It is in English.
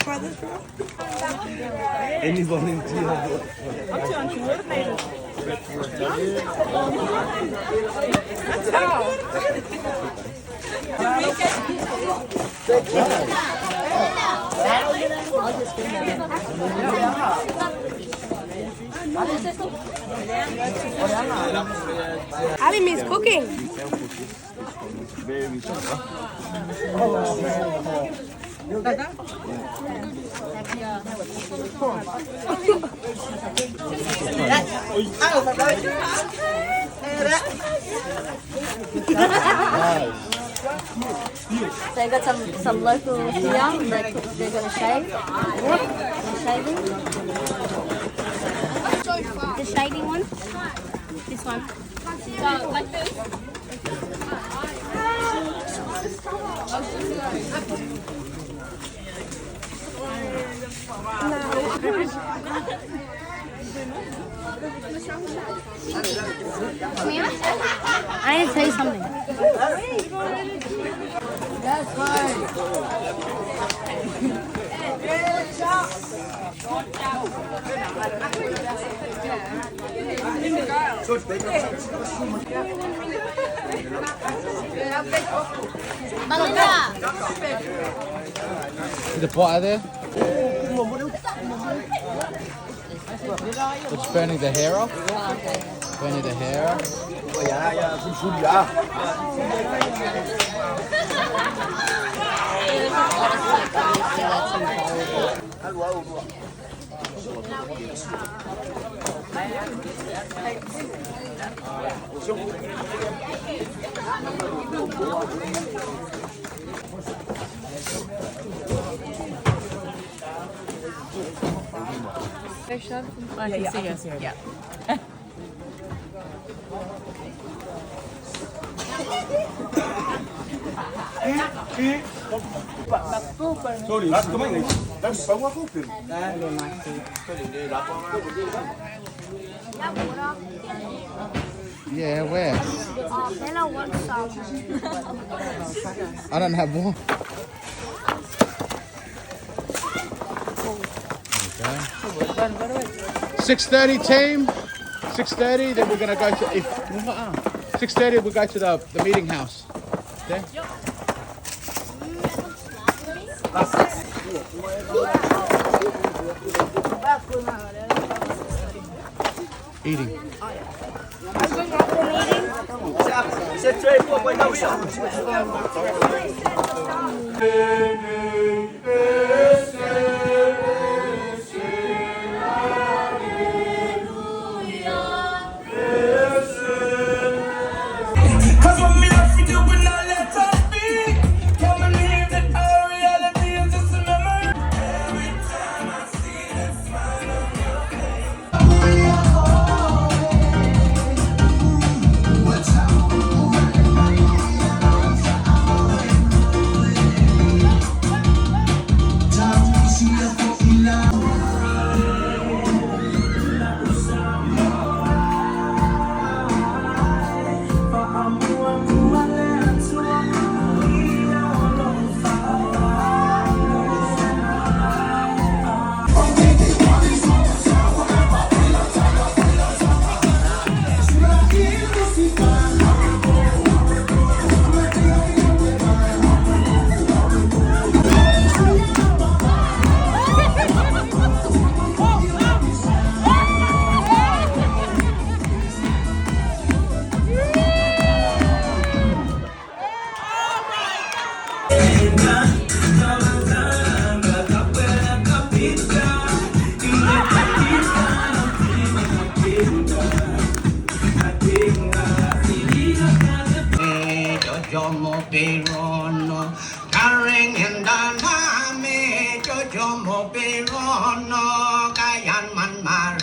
try this, bro? Any volunteer? I'm trying to coordinate it. That's how. Ali means cooking. So I got some local here. They're gonna shave. Shaving. The shading one. This one. So like this. I need to tell you something. That's fine. See the pot out there? It's burning the hair off. Burning the hair off. I can see us here. Yeah. Sorry, laat kom maar. Dat is wel goed. Yeah, where? Bella wants some. I don't have more. Okay. 6:30 team. 6:30. Then we're gonna go to 6:30. We'll go to the meeting house. Okay. Eating. Carrying in the name, Jojo Mobirono, Kayan Man Mara.